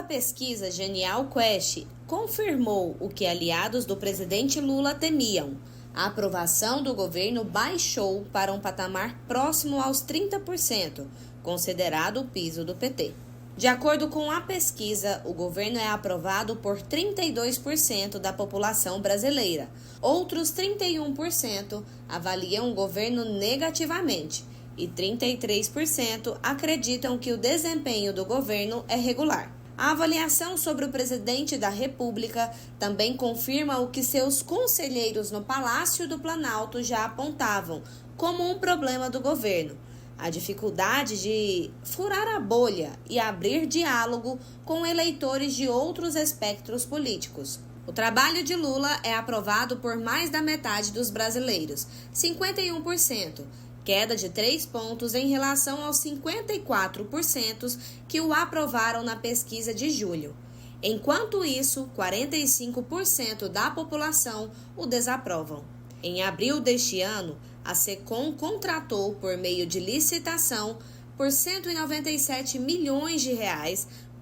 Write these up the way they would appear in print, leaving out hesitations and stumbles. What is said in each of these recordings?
pesquisa Genial Quest confirmou o que aliados do presidente Lula temiam. A aprovação do governo baixou para um patamar próximo aos 30%, considerado o piso do PT. De acordo com a pesquisa, o governo é aprovado por 32% da população brasileira. Outros 31% avaliam o governo negativamente e 33% acreditam que o desempenho do governo é regular. A avaliação sobre o presidente da República também confirma o que seus conselheiros no Palácio do Planalto já apontavam como um problema do governo: a dificuldade de furar a bolha e abrir diálogo com eleitores de outros espectros políticos. O trabalho de Lula é aprovado por mais da metade dos brasileiros, 51%, queda de 3 pontos em relação aos 54% que o aprovaram na pesquisa de julho. Enquanto isso, 45% da população o desaprovam. Em abril deste ano, a SECOM contratou, por meio de licitação, por R$ 197 milhões,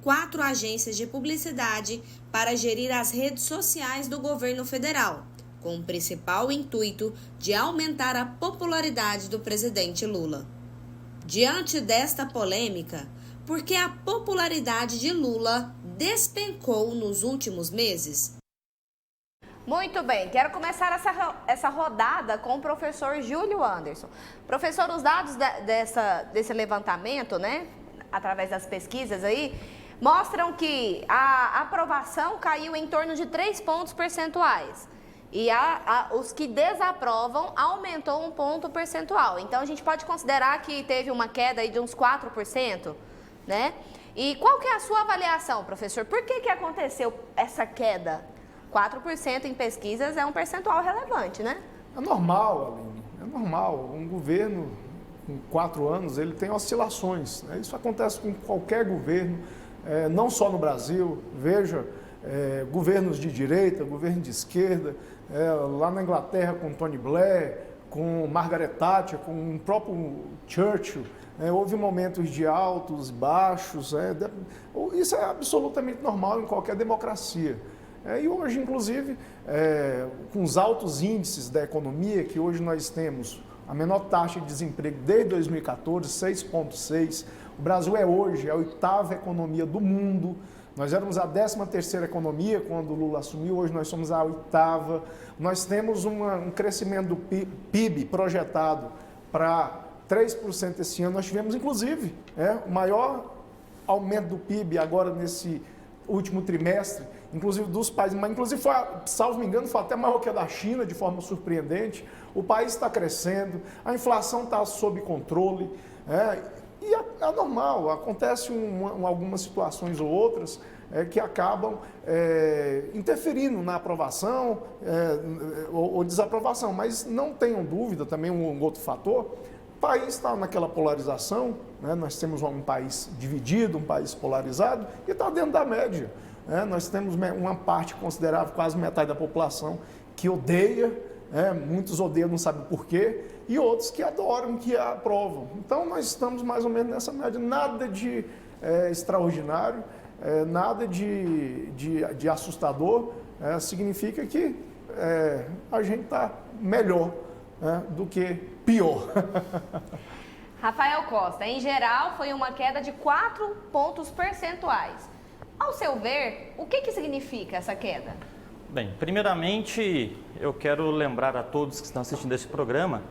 4 agências de publicidade para gerir as redes sociais do governo federal, com o principal intuito de aumentar a popularidade do presidente Lula. Diante desta polêmica, por que a popularidade de Lula despencou nos últimos meses? Muito bem, quero começar essa rodada com o professor Júlio Anderson. Professor, os dados desse levantamento, né, através das pesquisas aí, mostram que a aprovação caiu em torno de 3 pontos percentuais. E os que desaprovam aumentou 1 ponto percentual. Então, a gente pode considerar que teve uma queda aí de uns 4%, né? E qual que é a sua avaliação, professor? Por que aconteceu essa queda? 4% em pesquisas é um percentual relevante, né? É normal, Aline, é normal. Um governo com 4 anos, ele tem oscilações, né? Isso acontece com qualquer governo, não só no Brasil. Veja, governos de direita, governo de esquerda, lá na Inglaterra com Tony Blair, com Margaret Thatcher, com o próprio Churchill, houve momentos de altos, baixos, isso é absolutamente normal em qualquer democracia. E hoje, inclusive, com os altos índices da economia, que hoje nós temos a menor taxa de desemprego desde 2014, 6,6%, o Brasil é hoje a 8ª economia do mundo. Nós éramos a 13ª economia quando o Lula assumiu, hoje nós somos a 8ª. Nós temos um crescimento do PIB projetado para 3% esse ano. Nós tivemos, inclusive, o maior aumento do PIB agora nesse último trimestre, inclusive dos países, mas inclusive, salvo me engano, foi até maior que a da China, de forma surpreendente. O país está crescendo, a inflação está sob controle, e é normal, acontece algumas situações ou outras que acabam interferindo na aprovação ou desaprovação, mas não tenham dúvida, também um outro fator, o país está naquela polarização, né? Nós temos um país dividido, um país polarizado, e está dentro da média. Nós temos uma parte considerável, quase metade da população, que odeia, muitos odeiam, não sabem por quê, e outros que adoram, que aprovam. Então, nós estamos mais ou menos nessa média, nada de extraordinário, nada de assustador, significa que a gente está melhor do que pior. Rafael Costa, em geral, foi uma queda de 4 pontos percentuais. Ao seu ver, o que significa essa queda? Bem, primeiramente, eu quero lembrar a todos que estão assistindo esse programa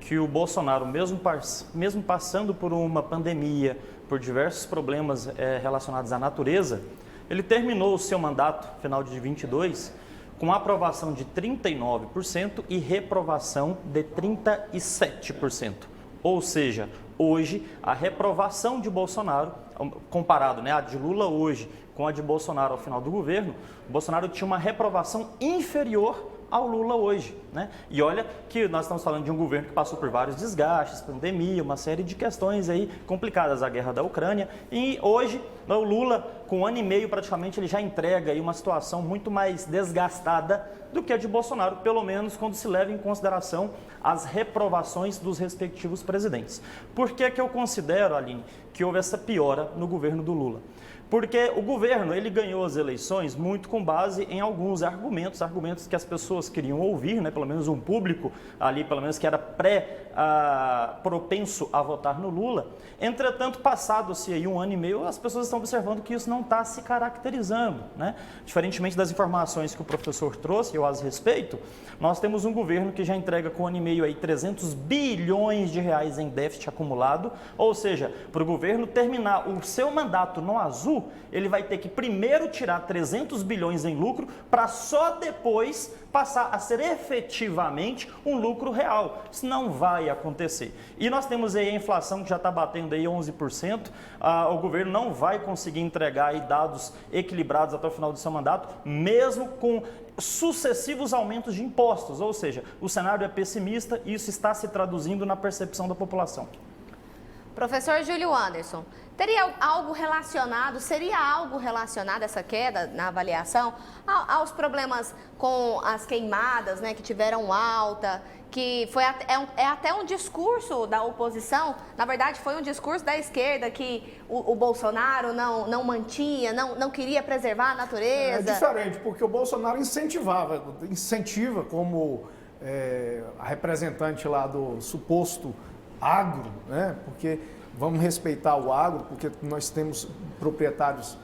que o Bolsonaro, mesmo passando por uma pandemia, por diversos problemas relacionados à natureza, ele terminou o seu mandato, final de 22, com aprovação de 39% e reprovação de 37%. Ou seja, hoje, a reprovação de Bolsonaro, comparado, a de Lula hoje com a de Bolsonaro ao final do governo, Bolsonaro tinha uma reprovação inferior ao Lula hoje, né? E olha que nós estamos falando de um governo que passou por vários desgastes, pandemia, uma série de questões aí complicadas, a guerra da Ucrânia, e hoje o Lula, com 1 ano e meio praticamente, ele já entrega aí uma situação muito mais desgastada do que a de Bolsonaro, pelo menos quando se leva em consideração as reprovações dos respectivos presidentes. Por que eu considero, Aline, que houve essa piora no governo do Lula? Porque o governo, ele ganhou as eleições muito com base em alguns argumentos que as pessoas queriam ouvir, né? Pelo menos um público ali, pelo menos que era propenso a votar no Lula. Entretanto, passado-se aí 1 ano e meio, as pessoas estão observando que isso não está se caracterizando, né? Diferentemente das informações que o professor trouxe, eu as respeito, nós temos um governo que já entrega com 1 ano e meio aí 300 bilhões de reais em déficit acumulado, ou seja, para o governo terminar o seu mandato no azul, ele vai ter que primeiro tirar 300 bilhões em lucro para só depois passar a ser efetivamente um lucro real. Isso não vai acontecer. E nós temos aí a inflação que já está batendo aí 11%. O governo não vai conseguir entregar aí dados equilibrados até o final do seu mandato, mesmo com sucessivos aumentos de impostos. Ou seja, o cenário é pessimista e isso está se traduzindo na percepção da população. Professor Júlio Anderson, seria algo relacionado essa queda na avaliação aos problemas com as queimadas, né, que tiveram alta, que foi até um discurso da oposição, na verdade foi um discurso da esquerda que o Bolsonaro não mantinha, não queria preservar a natureza? É diferente, porque o Bolsonaro incentiva como a representante lá do suposto agro, né? Porque vamos respeitar o agro, porque nós temos proprietários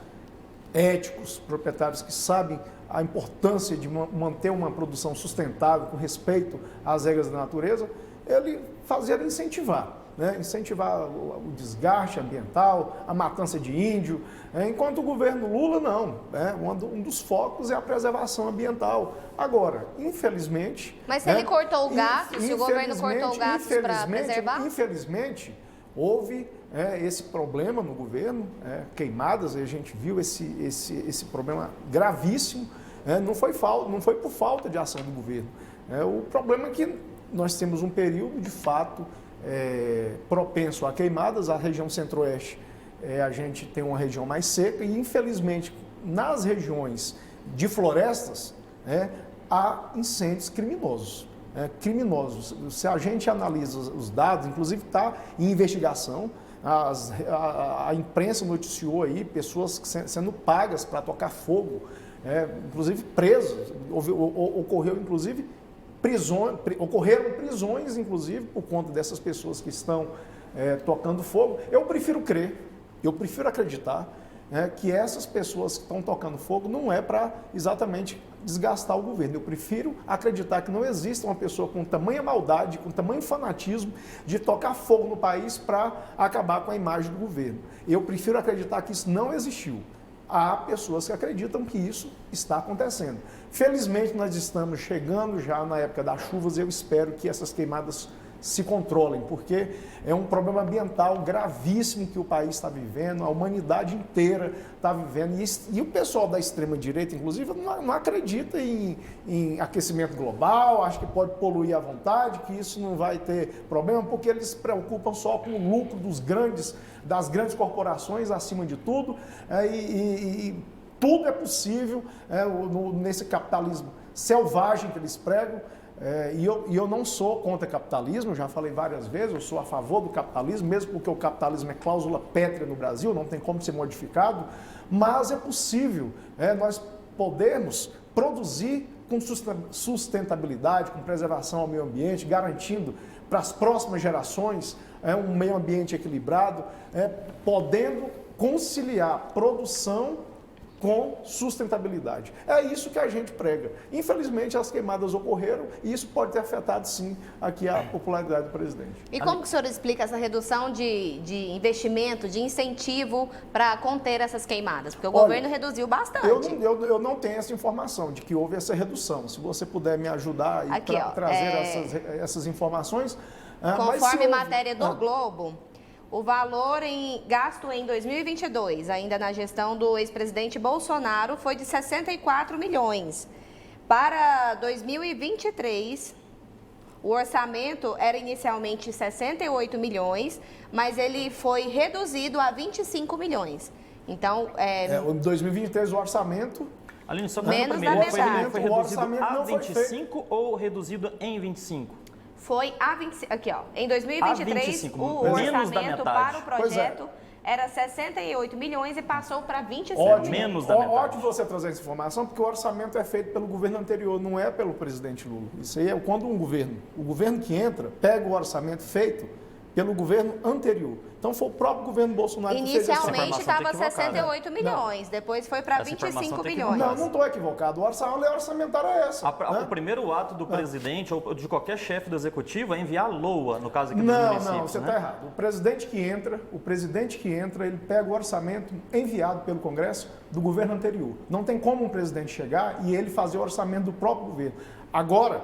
éticos, proprietários que sabem a importância de manter uma produção sustentável com respeito às regras da natureza. Ele fazia incentivar, né? Incentivar o desgaste ambiental, a matança de índio, enquanto o governo Lula não, né? Um dos focos é a preservação ambiental. Agora, infelizmente... Mas se ele cortou o gasto, se o governo cortou o gasto para preservar? Infelizmente, houve esse problema no governo, queimadas, a gente viu esse problema gravíssimo, não foi por falta de ação do governo. O problema é que nós temos um período, de fato, propenso a queimadas. A região centro-oeste, a gente tem uma região mais seca e, infelizmente, nas regiões de florestas, há incêndios criminosos. Se a gente analisa os dados, inclusive está em investigação, a imprensa noticiou aí pessoas sendo pagas para tocar fogo, inclusive presas, ocorreram prisões, inclusive, por conta dessas pessoas que estão tocando fogo. Eu prefiro acreditar que essas pessoas que estão tocando fogo não é para exatamente desgastar o governo. Eu prefiro acreditar que não existe uma pessoa com tamanha maldade, com tamanho fanatismo de tocar fogo no país para acabar com a imagem do governo. Eu prefiro acreditar que isso não existiu. Há pessoas que acreditam que isso está acontecendo. Felizmente, nós estamos chegando já na época das chuvas e eu espero que essas queimadas se controlem, porque é um problema ambiental gravíssimo que o país está vivendo, a humanidade inteira está vivendo, e o pessoal da extrema-direita, inclusive, não acredita em aquecimento global, acha que pode poluir à vontade, que isso não vai ter problema, porque eles se preocupam só com o lucro das grandes corporações acima de tudo, e tudo é possível nesse capitalismo selvagem que eles pregam. E eu não sou contra capitalismo, eu já falei várias vezes, eu sou a favor do capitalismo, mesmo porque o capitalismo é cláusula pétrea no Brasil, não tem como ser modificado, mas é possível nós podermos produzir com sustentabilidade, com preservação ao meio ambiente, garantindo para as próximas gerações um meio ambiente equilibrado, podendo conciliar produção com sustentabilidade. É isso que a gente prega. Infelizmente, as queimadas ocorreram e isso pode ter afetado, sim, aqui a popularidade do presidente. E como que o senhor explica essa redução de investimento, de incentivo para conter essas queimadas? Porque o governo reduziu bastante. Eu não tenho essa informação de que houve essa redução. Se você puder me ajudar e trazer essas informações... Conforme matéria do Globo... O valor gasto em 2022, ainda na gestão do ex-presidente Bolsonaro, foi de 64 milhões. Para 2023, o orçamento era inicialmente 68 milhões, mas ele foi reduzido a 25 milhões. Então, em 2023, o orçamento... Aline, só menos da metade. Foi reduzido a 25 ou reduzido em 25? Foi a 25, aqui ó, em 2023 o orçamento para o projeto era 68 milhões e passou para 25 Ótimo, milhões. Menos da metade. Ótimo você trazer essa informação, porque o orçamento é feito pelo governo anterior, não é pelo presidente Lula. Isso aí é quando o governo que entra, pega o orçamento feito pelo governo anterior. Então foi o próprio governo Bolsonaro que fez essa Inicialmente estava informação tá 68 milhões, depois foi para Essa 25 informação tá milhões. Não estou equivocado. A lei orçamentária é essa. O né? primeiro ato do presidente ou de qualquer chefe do executivo é enviar a LOA, no caso aqui dos Não, municípios. você né? está errado. O presidente que entra, ele pega o orçamento enviado pelo Congresso do governo anterior. Não tem como um presidente chegar e ele fazer o orçamento do próprio governo. Agora,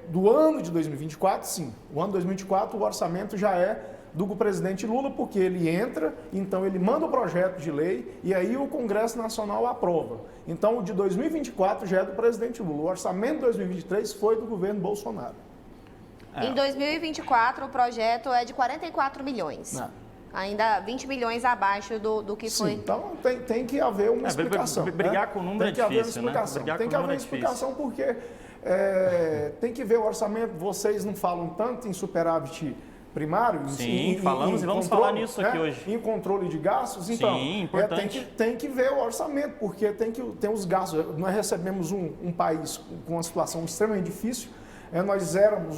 do ano de 2024, sim. O ano de 2024, o orçamento já é do presidente Lula, porque ele entra, então ele manda o projeto de lei e aí o Congresso Nacional aprova. Então, o de 2024 já é do presidente Lula. O orçamento de 2023 foi do governo Bolsonaro. Em 2024, o projeto é de 44 milhões. Não. Ainda 20 milhões abaixo do que Sim, foi. então tem que haver uma explicação. Brigar né? com o número tem que é haver uma difícil, né? explicação. Brigar Tem com que o haver uma número é explicação porque tem que ver o orçamento. Vocês não falam tanto em superávit primário? Sim, falamos e vamos falar nisso aqui hoje. Em controle de gastos. Então, Sim, importante. Tem que ver o orçamento, porque tem os gastos. Nós recebemos um país com uma situação extremamente difícil. Nós éramos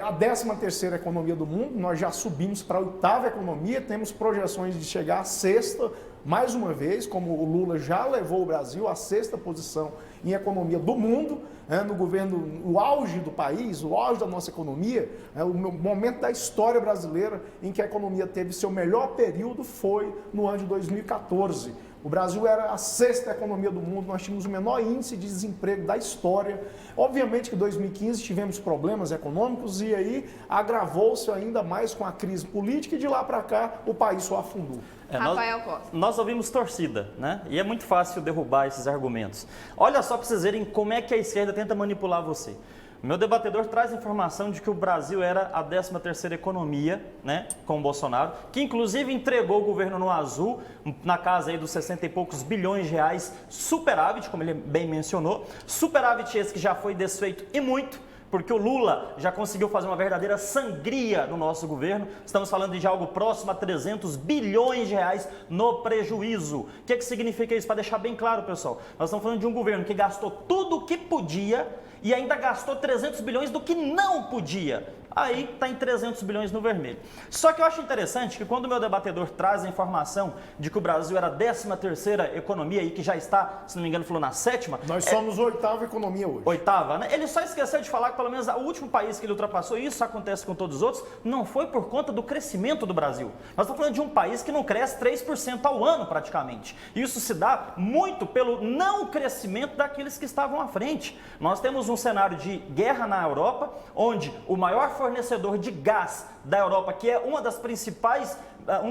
a 13ª economia do mundo, nós já subimos para a 8ª economia, temos projeções de chegar à 6ª, mais uma vez, como o Lula já levou o Brasil à 6ª posição em economia do mundo, no governo, o auge do país, o auge da nossa economia, o momento da história brasileira em que a economia teve seu melhor período foi no ano de 2014. O Brasil era a 6ª economia do mundo, nós tínhamos o menor índice de desemprego da história. Obviamente que em 2015 tivemos problemas econômicos e aí agravou-se ainda mais com a crise política e de lá para cá o país só afundou. Rafael Costa. Nós ouvimos torcida, né? E é muito fácil derrubar esses argumentos. Olha só para vocês verem como é que a esquerda tenta manipular você. Meu debatedor traz informação de que o Brasil era a 13ª economia, né, com o Bolsonaro, que inclusive entregou o governo no azul, na casa aí dos 60 e poucos bilhões de reais, superávit, como ele bem mencionou, superávit esse que já foi desfeito e muito, porque o Lula já conseguiu fazer uma verdadeira sangria no nosso governo. Estamos falando de algo próximo a 300 bilhões de reais no prejuízo. O que significa isso? Para deixar bem claro, pessoal, nós estamos falando de um governo que gastou tudo o que podia e ainda gastou 300 bilhões do que não podia. Aí está em 300 bilhões no vermelho. Só que eu acho interessante que quando o meu debatedor traz a informação de que o Brasil era a 13ª economia e que já está, se não me engano, falou na 7ª. Nós somos a 8ª economia hoje. 8ª, né? Ele só esqueceu de falar que pelo menos o último país que ele ultrapassou, e isso acontece com todos os outros, não foi por conta do crescimento do Brasil. Nós estamos falando de um país que não cresce 3% ao ano praticamente. Isso se dá muito pelo não crescimento daqueles que estavam à frente. Nós temos um cenário de guerra na Europa, onde o maior fornecedor de gás da Europa, que é um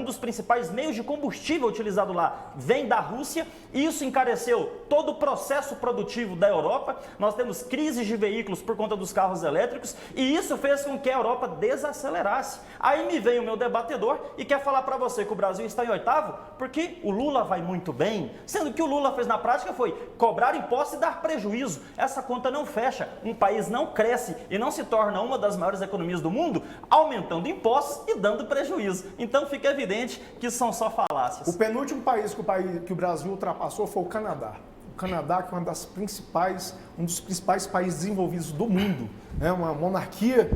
dos principais meios de combustível utilizado lá, vem da Rússia. Isso encareceu todo o processo produtivo da Europa. Nós temos crises de veículos por conta dos carros elétricos e isso fez com que a Europa desacelerasse. Aí me vem o meu debatedor e quer falar para você que o Brasil está em 8º porque o Lula vai muito bem, sendo que o Lula fez na prática foi cobrar impostos e dar prejuízo. Essa conta não fecha. Um país não cresce e não se torna uma das maiores economias do mundo aumentando impostos e dando prejuízo. Então fica evidente que são só falácias. O penúltimo país que o Brasil ultrapassou foi o Canadá. O Canadá, que é um dos principais países desenvolvidos do mundo, né? Uma monarquia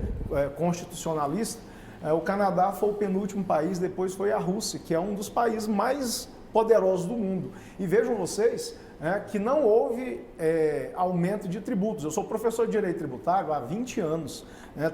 constitucionalista. O Canadá foi o penúltimo país, depois foi a Rússia, que é um dos países mais poderosos do mundo. E vejam vocês que não houve aumento de tributos. Eu sou professor de Direito Tributário há 20 anos,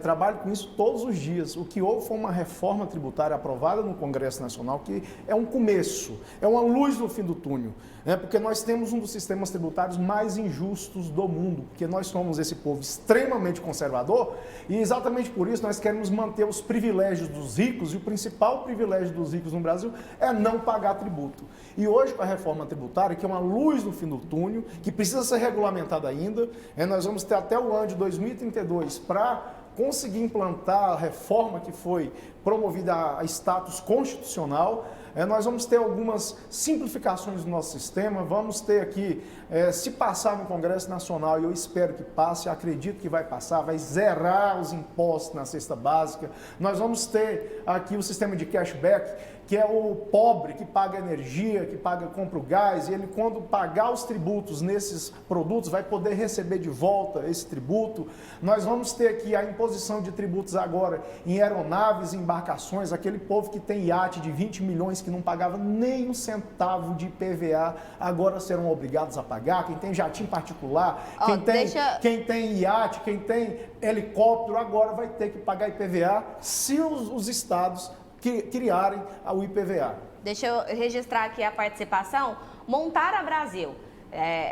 trabalho com isso todos os dias. O que houve foi uma reforma tributária aprovada no Congresso Nacional, que é um começo, é uma luz no fim do túnel, porque nós temos um dos sistemas tributários mais injustos do mundo, porque nós somos esse povo extremamente conservador e exatamente por isso nós queremos manter os privilégios dos ricos, e o principal privilégio dos ricos no Brasil é não pagar tributo. E hoje, com a reforma tributária, que é uma luz no fim do túnel, que precisa ser regulamentada ainda, nós vamos ter até o ano de 2032 para conseguir implantar a reforma que foi promovida a status constitucional. Nós vamos ter algumas simplificações do nosso sistema, vamos ter aqui, se passar no Congresso Nacional, e eu espero que passe, acredito que vai passar, vai zerar os impostos na cesta básica. Nós vamos ter aqui o sistema de cashback, que é o pobre que paga energia, que compra o gás, e ele, quando pagar os tributos nesses produtos, vai poder receber de volta esse tributo. Nós vamos ter aqui a imposição de tributos agora em aeronaves e embarcações, aquele povo que tem iate de 20 milhões que não pagava nem um centavo de IPVA, agora serão obrigados a pagar. Quem tem jatinho particular, quem tem iate, quem tem helicóptero, agora vai ter que pagar IPVA se os estados que criarem o IPVA. Deixa eu registrar aqui a participação. Montara Brasil.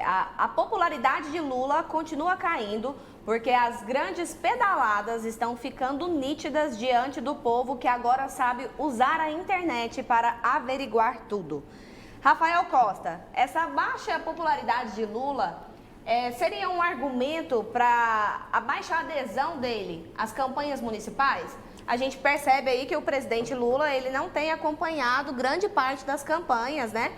A popularidade de Lula continua caindo porque as grandes pedaladas estão ficando nítidas diante do povo que agora sabe usar a internet para averiguar tudo. Rafael Costa, essa baixa popularidade de Lula seria um argumento para a baixa adesão dele às campanhas municipais? A gente percebe aí que o presidente Lula, ele não tem acompanhado grande parte das campanhas, né,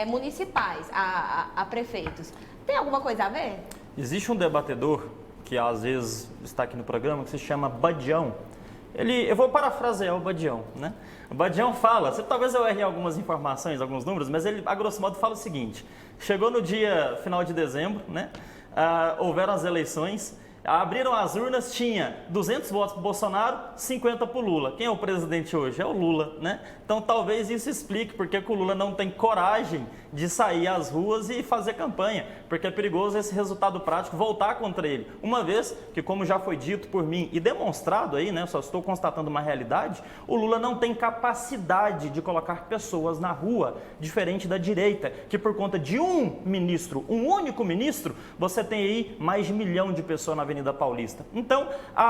municipais a prefeitos. Tem alguma coisa a ver? Existe um debatedor que às vezes está aqui no programa, que se chama Badião. Eu vou parafrasear o Badião, né? O Badião fala, talvez eu erre algumas informações, alguns números, mas ele, a grosso modo, fala o seguinte: chegou no dia final de dezembro, né? Houveram as eleições, abriram as urnas, tinha 200 votos para o Bolsonaro, 50 para o Lula. Quem é o presidente hoje? É o Lula, né? Então talvez isso explique porque o Lula não tem coragem de sair às ruas e fazer campanha, porque é perigoso esse resultado prático voltar contra ele. Uma vez que, como já foi dito por mim e demonstrado aí, né, só estou constatando uma realidade, o Lula não tem capacidade de colocar pessoas na rua, diferente da direita, que por conta de um ministro, um único ministro, você tem aí mais de 1 milhão de pessoas na Avenida Paulista. Então,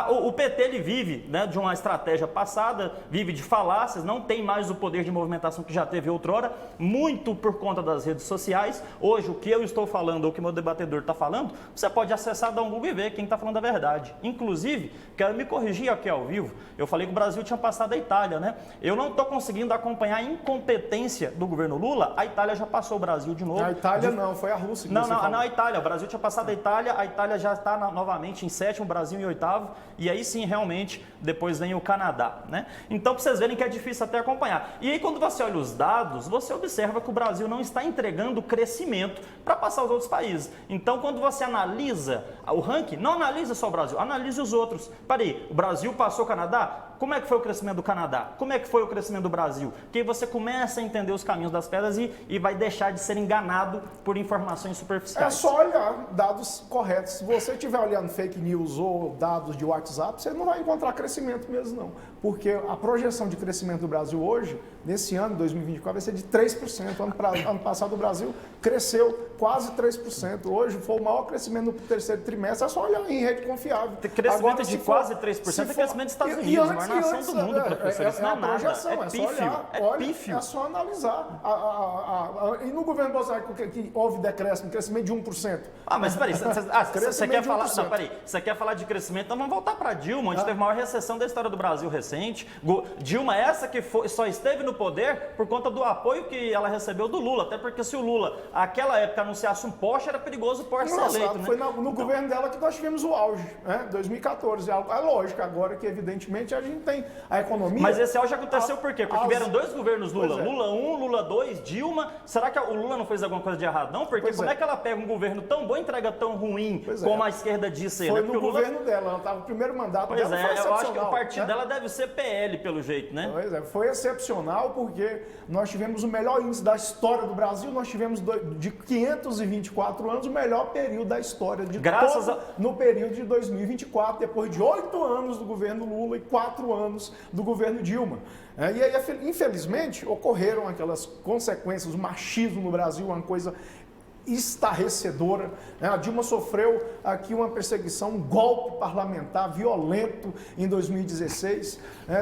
o PT ele vive, né, de uma estratégia passada, vive de falácias, não tem mais o poder de movimentação que já teve outrora, muito por conta das redes sociais. Hoje, o que eu estou falando, ou o que meu debatedor está falando, você pode acessar, dar um Google e ver quem está falando a verdade. Inclusive, quero me corrigir aqui ao vivo, eu falei que o Brasil tinha passado a Itália, né? Eu não estou conseguindo acompanhar a incompetência do governo Lula, a Itália já passou o Brasil de novo. A Itália não, foi a Rússia que não, a Itália, o Brasil tinha passado a Itália já está novamente em 7º, o Brasil em 8º, e aí sim, realmente, depois vem o Canadá, né? Então, para vocês verem que é difícil até acompanhar. E aí, quando você olha os dados, você observa que o Brasil não está entregando crescimento para passar os outros países. Então, quando você analisa o ranking, não analisa só o Brasil, analise os outros. Peraí, o Brasil passou o Canadá? Como é que foi o crescimento do Canadá? Como é que foi o crescimento do Brasil? Que aí você começa a entender os caminhos das pedras e vai deixar de ser enganado por informações superficiais. É só olhar dados corretos. Se você estiver olhando fake news ou dados de WhatsApp, você não vai encontrar crescimento mesmo, não. Porque a projeção de crescimento do Brasil hoje, nesse ano, 2024, vai ser de 3%. Ano passado o Brasil cresceu quase 3%. Hoje foi o maior crescimento no terceiro trimestre. É só olhar em rede confiável. Crescimento agora, de quase 3% é crescimento dos Estados Unidos, a maior nação do mundo, professor. Isso não é nada. Projeção, é pífio. Olha, pífio. É só analisar. E no governo Bolsonaro, que houve decréscimo, crescimento de 1%. Mas peraí, você quer falar... Não, peraí. Você quer falar de crescimento? Então vamos voltar para Dilma, onde teve a maior recessão da história do Brasil recente. Dilma essa que só esteve no poder por conta do apoio que ela recebeu do Lula. Até porque se o Lula, naquela época, anunciasse um Porsche, era perigoso o Porsche ser eleito, né? Foi no governo dela que nós tivemos o auge, né? 2014. É lógico agora que, evidentemente, a gente tem a economia... Mas esse auge aconteceu por quê? Porque vieram 2 governos Lula. Lula 1, Lula 2, Dilma. Será que o Lula não fez alguma coisa de errado, não? Porque como é que ela pega um governo tão bom e entrega tão ruim como a esquerda diz ser? Foi né? no governo dela. Ela estava no primeiro mandato dela. Eu acho que o partido dela deve ser PL, pelo jeito, né? Pois é, foi excepcional porque nós tivemos o melhor índice da história do Brasil, nós tivemos de 524 anos o melhor período da história de no período de 2024, depois de 8 anos do governo Lula e 4 anos do governo Dilma. E aí, infelizmente, ocorreram aquelas consequências, o machismo no Brasil, uma coisa estarrecedora. A Dilma sofreu aqui uma perseguição, um golpe parlamentar violento em 2016.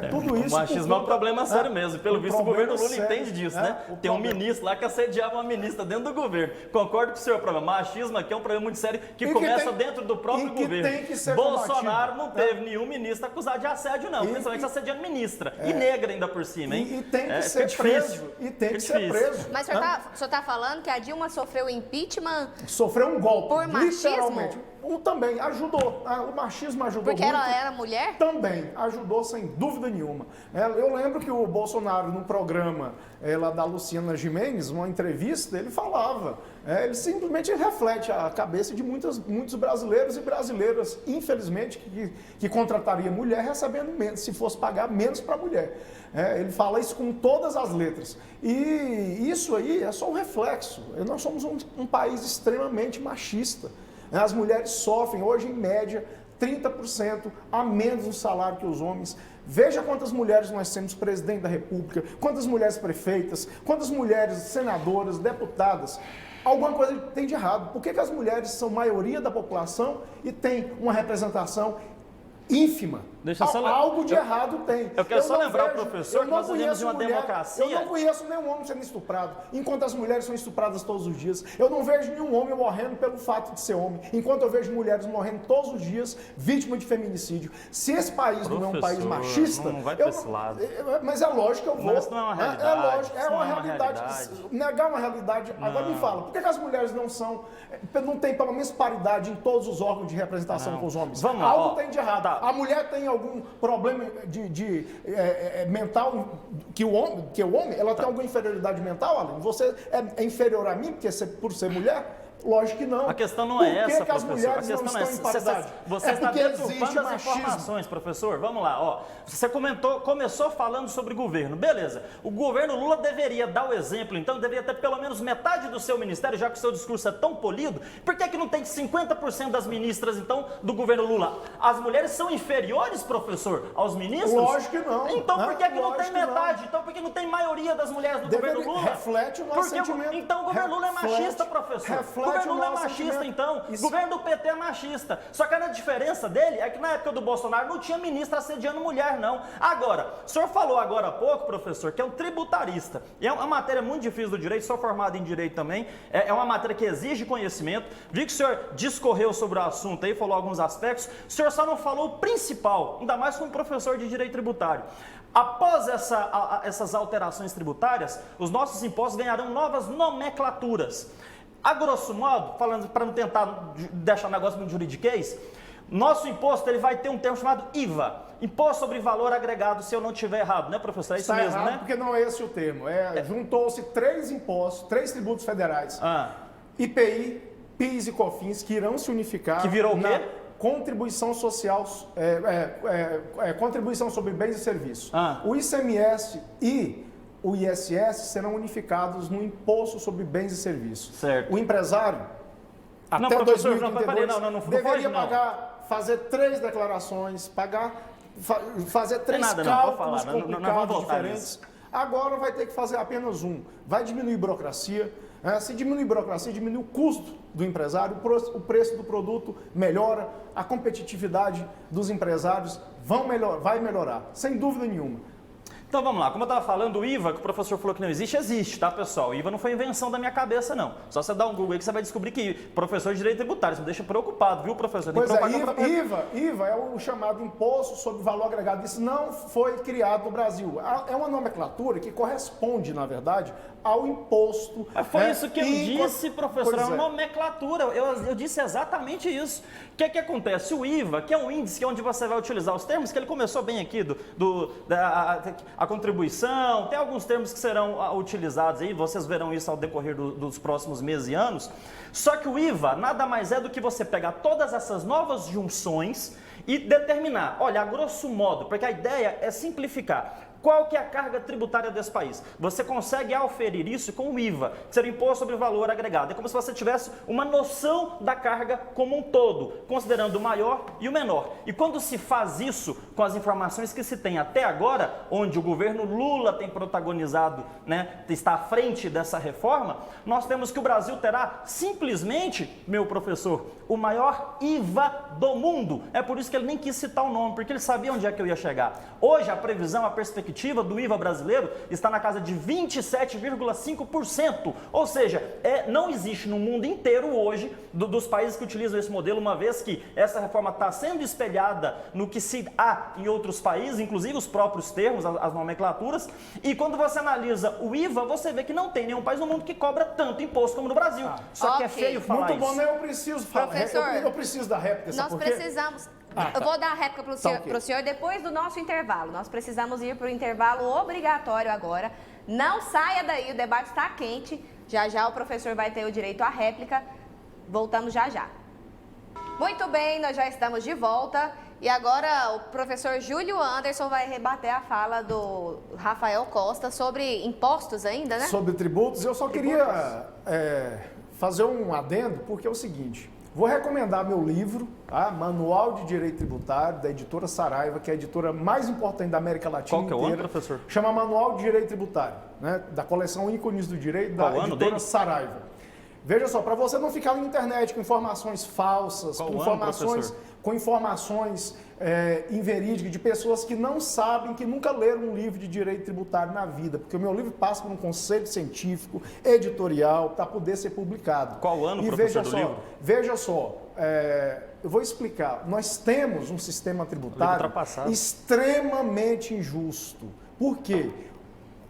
Tudo isso. O machismo é um problema sério mesmo. Pelo visto, o governo Lula entende disso, né? Tem um ministro lá que assediava uma ministra dentro do governo. Concordo com o senhor, problema. Machismo aqui é um problema muito sério que começa dentro do próprio governo. Tem que ser Bolsonaro não teve nenhum ministro acusado de assédio, não. Principalmente assediando ministra. E negra ainda por cima, hein? E tem que ser preso. E tem que ser preso. Mas o senhor está falando que a Dilma sofreu impeachment? Sofreu um golpe, por machismo? literalmente. Também ajudou, o machismo ajudou porque muito. Porque ela era mulher? Também, ajudou sem dúvida nenhuma. Eu lembro que o Bolsonaro, no programa lá da Luciana Gimenez, uma entrevista, ele falava, ele simplesmente reflete a cabeça de muitos brasileiros e brasileiras, infelizmente, que contrataria mulher recebendo menos, se fosse pagar menos para a mulher. Ele fala isso com todas as letras. E isso aí é só um reflexo. Nós somos um país extremamente machista. As mulheres sofrem, hoje, em média, 30% a menos no salário que os homens. Veja quantas mulheres nós temos presidente da República, quantas mulheres prefeitas, quantas mulheres senadoras, deputadas. Alguma coisa tem de errado. Por que as mulheres são maioria da população e têm uma representação ínfima? Algo de errado tem. Eu quero só lembrar o professor que nós vivemos em uma democracia. Eu não conheço nenhum homem sendo estuprado, enquanto as mulheres são estupradas todos os dias. Eu não vejo nenhum homem morrendo pelo fato de ser homem, enquanto eu vejo mulheres morrendo todos os dias, vítimas de feminicídio. Se esse país não é um país machista... Não vai para esse lado. Mas é lógico que eu vou. Mas isso não é uma realidade. É lógico, é uma realidade. Negar uma realidade... Não. Agora me fala, por que as mulheres não têm pelo menos paridade em todos os órgãos de representação com os homens? Vamos lá, Algo tem de errado. Tá. A mulher tem algum problema mental que o homem, ela tem alguma inferioridade mental, Alan? Você é inferior a mim por ser mulher? Lógico que não. A questão não é essa, que as professor. mulheres não estão em paridade? Você está deturpando as informações, professor. Vamos lá. Você começou falando sobre governo. Beleza. O governo Lula deveria dar o exemplo, então deveria ter pelo menos metade do seu ministério, já que o seu discurso é tão polido. Por que não tem 50% das ministras, então, do governo Lula? As mulheres são inferiores, professor, aos ministros? Lógico que não. Então por que não tem metade? Então por que não tem maioria das mulheres do governo Lula? Reflete o nosso sentimento. Então o governo Lula é machista, professor. O governo Lula é machista, então. O governo do PT é machista. Só que a diferença dele é que na época do Bolsonaro não tinha ministra assediando mulher, não. Agora, o senhor falou agora há pouco, professor, que é um tributarista. E é uma matéria muito difícil do direito, sou formado em direito também. É uma matéria que exige conhecimento. Vi que o senhor discorreu sobre o assunto aí, falou alguns aspectos. O senhor só não falou o principal, ainda mais como professor de direito tributário. Após essas alterações tributárias, os nossos impostos ganharão novas nomenclaturas. A grosso modo, falando para não tentar deixar o negócio muito juridiquês, nosso imposto ele vai ter um termo chamado IVA, Imposto sobre Valor Agregado, se eu não estiver errado, né, professor? É isso mesmo, errado, né? Porque não é esse o termo. Juntou-se 3 impostos, 3 tributos federais. IPI, PIS e COFINS, que irão se unificar. Que virou o quê? Contribuição social, contribuição sobre bens e serviços. O ICMS e o ISS serão unificados no imposto sobre bens e serviços. Certo. O empresário, até 2032, deveria fazer 3 declarações, fazer 3 cálculos complicados diferentes. Agora vai ter que fazer apenas um. Vai diminuir burocracia. Se diminuir burocracia, diminui o custo do empresário, o preço do produto melhora, a competitividade dos empresários vai melhorar, sem dúvida nenhuma. Então vamos lá, como eu estava falando, o IVA, que o professor falou que não existe, existe, tá, pessoal? O IVA não foi invenção da minha cabeça, não. Só você dar um Google aí que você vai descobrir que professor de direito tributário, isso me deixa preocupado, viu, professor? Pois IVA é o chamado Imposto sobre Valor Agregado. Isso não foi criado no Brasil. É uma nomenclatura que corresponde, na verdade, ao imposto. Foi isso que eu disse, professor, é uma nomenclatura. Eu disse exatamente isso. O que acontece? O IVA, que é um índice onde você vai utilizar os termos, que ele começou bem aqui, a contribuição, tem alguns termos que serão utilizados aí, vocês verão isso ao decorrer dos próximos meses e anos. Só que o IVA nada mais é do que você pegar todas essas novas junções e determinar, olha, a grosso modo, porque a ideia é simplificar. Qual que é a carga tributária desse país? Você consegue aferir isso com o IVA, que seria o Imposto sobre Valor Agregado. É como se você tivesse uma noção da carga como um todo, considerando o maior e o menor. E quando se faz isso com as informações que se tem até agora, onde o governo Lula tem protagonizado, né, está à frente dessa reforma, nós temos que o Brasil terá simplesmente, meu professor, o maior IVA do mundo. É por isso que ele nem quis citar o nome, porque ele sabia onde é que eu ia chegar. Hoje, a previsão, a perspectiva do IVA brasileiro está na casa de 27,5%. Ou seja, não existe no mundo inteiro hoje, dos países que utilizam esse modelo, uma vez que essa reforma está sendo espelhada no que se há em outros países, inclusive os próprios termos, as nomenclaturas, e quando você analisa o IVA, você vê que não tem nenhum país no mundo que cobra tanto imposto como no Brasil. Só que é feio falar muito bom, isso. né? Eu preciso falar. Professor, eu preciso da réplica. Nós precisamos... Eu vou dar a réplica para o senhor depois do nosso intervalo. Nós precisamos ir para o intervalo obrigatório agora. Não saia daí, o debate está quente. Já já o professor vai ter o direito à réplica. Voltamos já já. Muito bem, nós já estamos de volta. E agora o professor Júlio Anderson vai rebater a fala do Rafael Costa sobre impostos ainda, né? Sobre tributos. Eu só queria fazer um adendo, porque é o seguinte... Vou recomendar meu livro, tá? Manual de Direito Tributário, da editora Saraiva, que é a editora mais importante da América Latina inteira. Qual que é o ano, professor? Chama Manual de Direito Tributário, né? Da coleção Ícones do Direito, da editora Saraiva. Veja só, para você não ficar na internet com informações falsas, com informações inverídicas de pessoas que não sabem, que nunca leram um livro de direito tributário na vida, porque o meu livro passa por um conselho científico, editorial, para poder ser publicado. Qual ano, professor, do livro? Veja só, eu vou explicar. Nós temos um sistema tributário extremamente injusto. Por quê?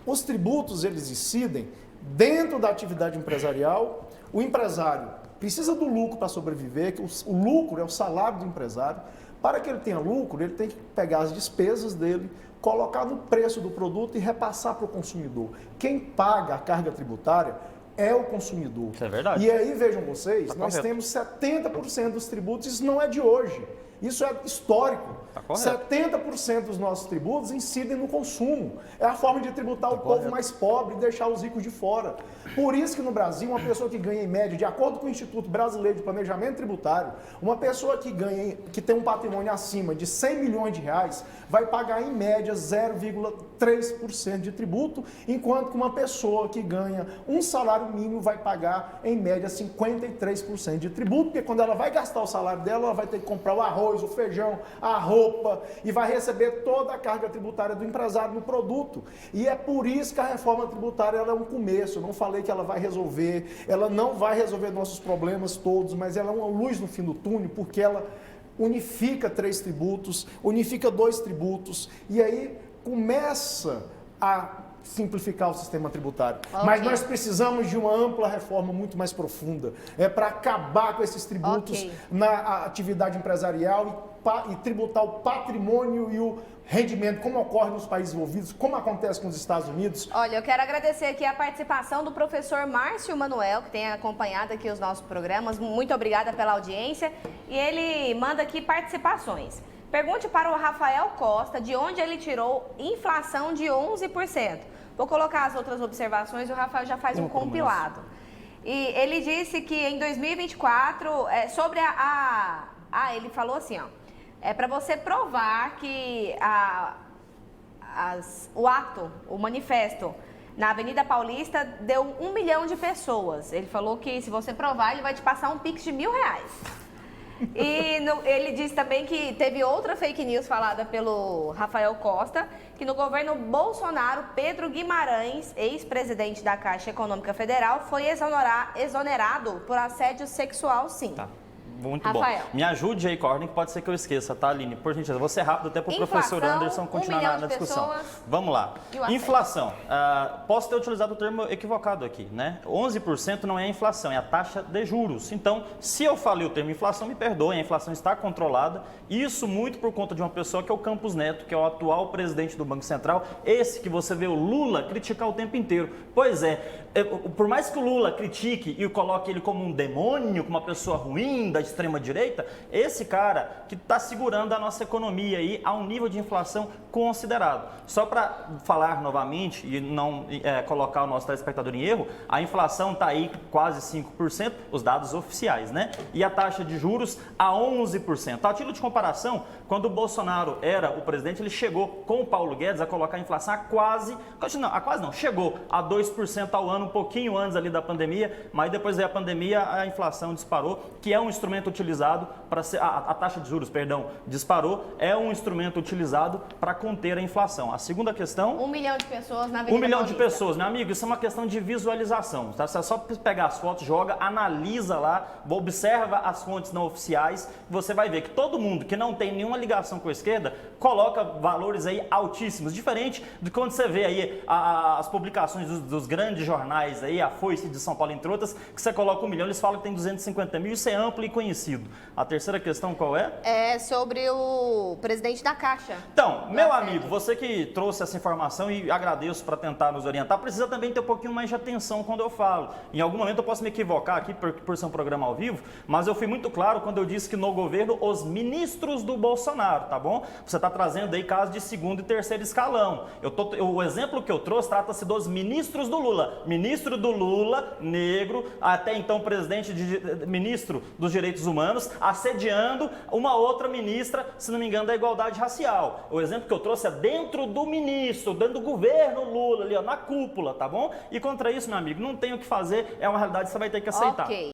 Os tributos, eles incidem dentro da atividade empresarial. O empresário precisa do lucro para sobreviver, que o lucro é o salário do empresário. Para que ele tenha lucro, ele tem que pegar as despesas dele, colocar no preço do produto e repassar para o consumidor. Quem paga a carga tributária é o consumidor. Isso é verdade. E aí, vejam vocês, nós temos 70% dos tributos, isso não é de hoje. Isso é histórico. 70% dos nossos tributos incidem no consumo. É a forma de tributar o povo mais pobre e deixar os ricos de fora. Por isso que no Brasil, uma pessoa que ganha em média, de acordo com o Instituto Brasileiro de Planejamento Tributário, uma pessoa que tem um patrimônio acima de 100 milhões de reais vai pagar em média 0,3% de tributo, enquanto que uma pessoa que ganha um salário mínimo vai pagar em média 53% de tributo, porque quando ela vai gastar o salário dela, ela vai ter que comprar o arroz, o feijão, a roupa e vai receber toda a carga tributária do empresário no produto. E é por isso que a reforma tributária ela é um começo. Eu não falei que ela vai resolver, ela não vai resolver nossos problemas todos, mas ela é uma luz no fim do túnel, porque ela unifica 3 tributos, unifica 2 tributos e aí começa a simplificar o sistema tributário. Okay. Mas nós precisamos de uma ampla reforma muito mais profunda. É para acabar com esses tributos na atividade empresarial e tributar o patrimônio e o rendimento, como ocorre nos países envolvidos, como acontece com os Estados Unidos. Olha, eu quero agradecer aqui a participação do professor Márcio Manuel, que tem acompanhado aqui os nossos programas. Muito obrigada pela audiência. E ele manda aqui participações. Pergunte para o Rafael Costa de onde ele tirou inflação de 11%. Vou colocar as outras observações e o Rafael já faz um compilado. E ele disse que em 2024, sobre ele falou assim, ó, para você provar que o manifesto na Avenida Paulista deu 1 milhão de pessoas. Ele falou que se você provar, ele vai te passar um Pix de R$1.000. E ele disse também que teve outra fake news falada pelo Rafael Costa, que no governo Bolsonaro, Pedro Guimarães, ex-presidente da Caixa Econômica Federal, foi exonerado por assédio sexual, sim. Tá. Muito Rafael. bom. Me ajude aí com a ordem, que pode ser que eu esqueça, tá, Aline? Por gentileza, vou ser rápido até para o professor Anderson continuar na discussão. Vamos lá. Inflação. Posso ter utilizado o termo equivocado aqui, né? 11% não é a inflação, é a taxa de juros. Então, se eu falei o termo inflação, me perdoem, a inflação está controlada. Isso muito por conta de uma pessoa que é o Campos Neto, que é o atual presidente do Banco Central, esse que você vê o Lula criticar o tempo inteiro. Pois é, por mais que o Lula critique e coloque ele como um demônio, como uma pessoa ruim da extrema-direita, esse cara que está segurando a nossa economia aí a um nível de inflação considerado. Só para falar novamente e não colocar o nosso telespectador em erro, a inflação está aí quase 5%, os dados oficiais, né? E a taxa de juros a 11%. A título de comparação, quando o Bolsonaro era o presidente, ele chegou com o Paulo Guedes a colocar a inflação chegou a 2% ao ano, um pouquinho antes ali da pandemia, mas depois da pandemia a inflação disparou, que é um instrumento utilizado para a taxa de juros, disparou, é um instrumento utilizado para conter a inflação. A segunda questão... 1 milhão de pessoas na Avenida 1 milhão de Paulista. pessoas, meu amigo, isso é uma questão de visualização, tá? Você é só pegar as fotos, joga, analisa lá, observa as fontes não oficiais, você vai ver que todo mundo que não tem nenhuma ligação com a esquerda coloca valores aí altíssimos, diferente de quando você vê aí as publicações dos grandes jornais aí, a Foice de São Paulo, entre outras, que você coloca 1 milhão, eles falam que tem 250 mil, isso é amplo e conhecido. A terceira questão qual é? É sobre o presidente da Caixa. Então, meu amigo, você que trouxe essa informação e agradeço para tentar nos orientar, precisa também ter um pouquinho mais de atenção quando eu falo. Em algum momento eu posso me equivocar aqui por ser um programa ao vivo, mas eu fui muito claro quando eu disse que no governo os ministros do Bolsonaro, tá bom? Você está trazendo aí casos de segundo e terceiro escalão. O exemplo que eu trouxe trata-se dos ministros do Lula. Ministro do Lula, negro, até então ministro dos Direitos Humanos, assediando uma outra ministra, se não me engano, da Igualdade Racial. O exemplo que eu trouxe é dentro do ministro, dentro do governo Lula, ali ó, na cúpula, tá bom? E contra isso, meu amigo, não tem o que fazer, é uma realidade que você vai ter que aceitar. Ok.